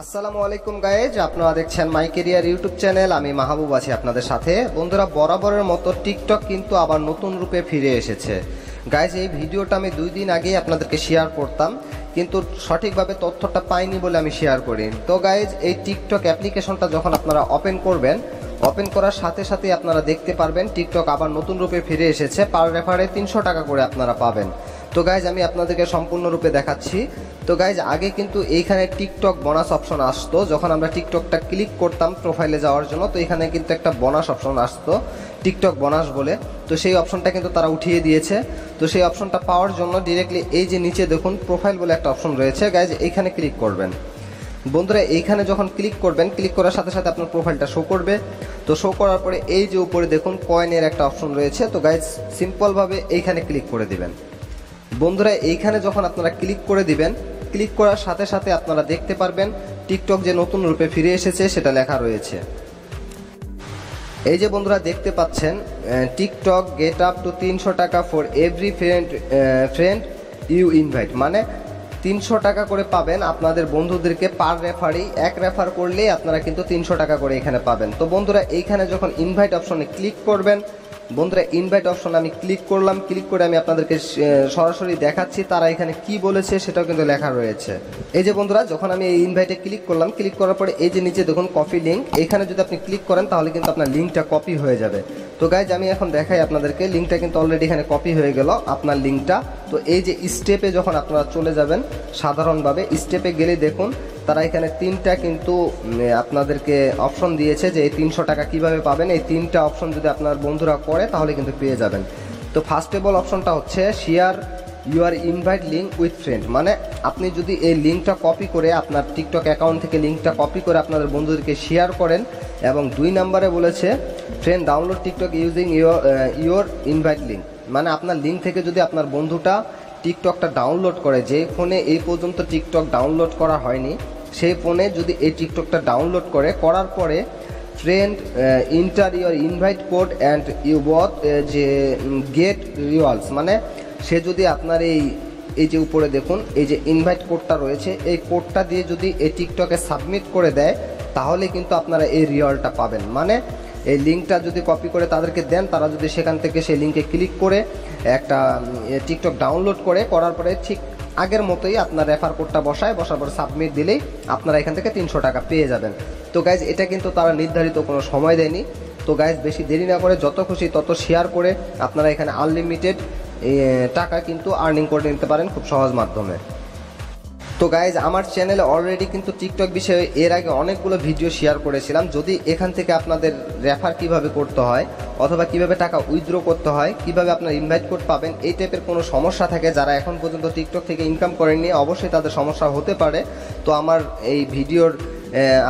আসসালামু আলাইকুম গাইজ, আপনারা দেখছেন মাই কেরিয়ার ইউটিউব চ্যানেল। আমি মাহবুব আছি আপনাদের সাথে। বন্ধুরা, বরাবরের মতো টিকটক কিন্তু আবার নতুন রূপে ফিরে এসেছে। গাইজ, এই ভিডিওটা আমি 2 দিন আগেই আপনাদেরকে শেয়ার করতাম, কিন্তু সঠিকভাবে তথ্যটা পাইনি বলে আমি শেয়ার করি। তো গাইজ, এই টিকটক অ্যাপ্লিকেশনটা যখন আপনারা ওপেন করবেন, ওপেন করার সাথে সাথে আপনারা দেখতে পারবেন টিকটক আবার নতুন রূপে ফিরে এসেছে। পার রেফারে 300 টাকা করে আপনারা পাবেন। তো গাইজ, আমি আপনাদেরকে সম্পূর্ণরূপে দেখাচ্ছি। তো গাইজ, আগে কিন্তু এইখানে টিকটক বোনাস অপশন আসতো। যখন আমরা টিকটকটা ক্লিক করতাম প্রোফাইলে যাওয়ার জন্য, তো এখানে কিন্তু একটা বোনাস অপশন আসতো, টিকটক বোনাস বলে। তো সেই অপশনটা কিন্তু তারা উঠিয়ে দিয়েছে। তো সেই অপশনটা পাওয়ার জন্য ডিরেক্টলি এই যে নিচে দেখুন প্রোফাইল বলে একটা অপশন রয়েছে, গাইজ এইখানে ক্লিক করবেন। বন্ধুরা, এইখানে যখন ক্লিক করবেন, ক্লিক করার সাথে সাথে আপনার প্রোফাইলটা শো করবে। তো শো করার পরে এই যে উপরে দেখুন কয়েনের একটা অপশন রয়েছে, তো গাইজ সিম্পলভাবে এইখানে ক্লিক করে দিবেন। বন্ধুরা, এইখানে যখন আপনারা ক্লিক করে দিবেন, ক্লিক করার সাথে সাথে আপনারা দেখতে পারবেন টিকটক যে নতুন রূপে ফিরে এসেছে সেটা লেখা রয়েছে। এই যে বন্ধুরা দেখতে পাচ্ছেন, টিকটক গেট আপ টু 300 টাকা for every friend you invite, মানে 300 টাকা করে পাবেন আপনাদের বন্ধুদেরকে পার রেফারি। এক রেফার করলেই আপনারা কিন্তু 300 টাকা করে এখানে পাবেন। তো বন্ধুরা, এইখানে যখন ইনভাইট অপশনে ক্লিক করবেন, বন্ধুরা ইনভাইট অপশনে আমি ক্লিক করলাম। ক্লিক করে আমি আপনাদেরকে সরাসরি দেখাচ্ছি তারা এখানে কি বলেছে, সেটাও কিন্তু লেখা রয়েছে। এই যে বন্ধুরা, যখন আমি এই ইনভাইটে ক্লিক করলাম, ক্লিক করার পরে এই যে নিচে দেখুন কপি লিঙ্ক, এখানে যদি আপনি ক্লিক করেন তাহলে কিন্তু আপনার লিঙ্কটা কপি হয়ে যাবে। তো গাইজ, আমি এখন দেখাই আপনাদেরকে, লিঙ্কটা কিন্তু অলরেডি এখানে কপি হয়ে গেল আপনার লিঙ্কটা। তো এই যে স্টেপে যখন আপনারা চলে যাবেন, সাধারণভাবে স্টেপে গেলে দেখুন তারা এখানে 3টা কিন্তু আপনাদেরকে অপশন দিয়েছে যে এই 300 টাকা কিভাবে পাবেন। এই 3টা অপশন যদি আপনার বন্ধুরা করে তাহলে কিন্তু পেয়ে যাবেন। তো ফার্স্টেবল অপশনটা হচ্ছে share your invite link with friend, মানে আপনি যদি এই লিঙ্কটা কপি করে আপনার টিকটক অ্যাকাউন্ট থেকে লিঙ্কটা কপি করে আপনাদের বন্ধুদেরকে শেয়ার করেন। এবং 2 নম্বরে বলেছে friend download TikTok using your invite link, মানে আপনার লিঙ্ক থেকে যদি আপনার বন্ধুটা টিকটকটা ডাউনলোড করে, যে ফোনে এই পর্যন্ত টিকটক ডাউনলোড করা হয়নি সেই ফোনে যদি এই টিকটকটা ডাউনলোড করে, করার পরে friend enter your invite code and you both যে গেট রিওয়ার্ডস, মানে সে যদি আপনার এই যে উপরে দেখুন এই যে ইনভাইট কোডটা রয়েছে, এই কোডটা দিয়ে যদি এই টিকটকে সাবমিট করে দেয় তাহলে কিন্তু আপনারা এই রিওয়ার্ডটা পাবেন। মানে এই লিঙ্কটা যদি কপি করে তাদেরকে দেন, তারা যদি সেখান থেকে সেই লিঙ্কে ক্লিক করে একটা টিকটক ডাউনলোড করার পরে ঠিক আগের মতোই আপনার রেফার কোডটা বসার পর সাবমিট দিলেই আপনারা এখান থেকে 300 টাকা পেয়ে যাবেন। তো গাইজ, এটা কিন্তু তারা নির্ধারিত কোনো সময় দেয়নি। তো গাইজ, বেশি দেরি না করে যত খুশি তত শেয়ার করে আপনারা এখানে আনলিমিটেড টাকা কিন্তু আর্নিং করে নিতে পারেন খুব সহজ মাধ্যমে। তো গাইজ, আমার চ্যানেলে অলরেডি কিন্তু টিকটক বিষয়ে এর আগে অনেকগুলো ভিডিও শেয়ার করেছিলাম। যদি এখান থেকে আপনাদের রেফার কিভাবে করতে হয় অথবা কিভাবে টাকা উইথড্র করতে হয়, কিভাবে আপনার ইনভাইট কোড পাবেন, এই টাইপের কোনো সমস্যা থাকে, যারা এখন পর্যন্ত টিকটক থেকে ইনকাম করেননি অবশ্যই তাদের সমস্যা হতে পারে। তো আমার এই ভিডিওর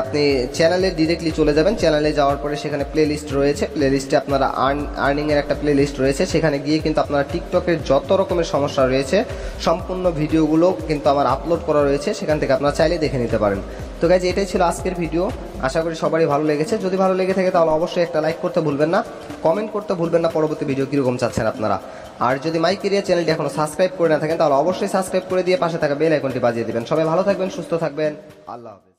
আপনি চ্যানেলে ডিরেক্টলি চলে যাবেন। চ্যানেলে যাওয়ার পরে সেখানে প্লে লিস্ট রয়েছে, প্লে লিস্টে আপনারা আর্নিংয়ের একটা প্লে লিস্ট রয়েছে, সেখানে গিয়ে কিন্তু আপনারা টিকটকের যত রকমের সমস্যা রয়েছে সম্পূর্ণ ভিডিওগুলো কিন্তু আমার আপলোড করা রয়েছে, সেখান থেকে আপনারা চাইলে দেখে নিতে পারেন। তো গাইজ, এটাই ছিল আজকের ভিডিও। আশা করি সবারই ভালো লেগেছে। যদি ভালো লেগে থাকে তাহলে অবশ্যই একটা লাইক করতে ভুলবেন না, কমেন্ট করতে ভুলবেন না পরবর্তী ভিডিও কীরকম চাচ্ছেন আপনারা। আর যদি মাই কেরিয়ার চ্যানেলটি এখনও সাবস্ক্রাইব করে না থাকেন তাহলে অবশ্যই সাবস্ক্রাইব করে দিয়ে পাশে থাকা বেল আইকনটি বাজিয়ে দেবেন। সবাই ভালো থাকবেন, সুস্থ থাকবেন, আল্লাহ হাফেজ।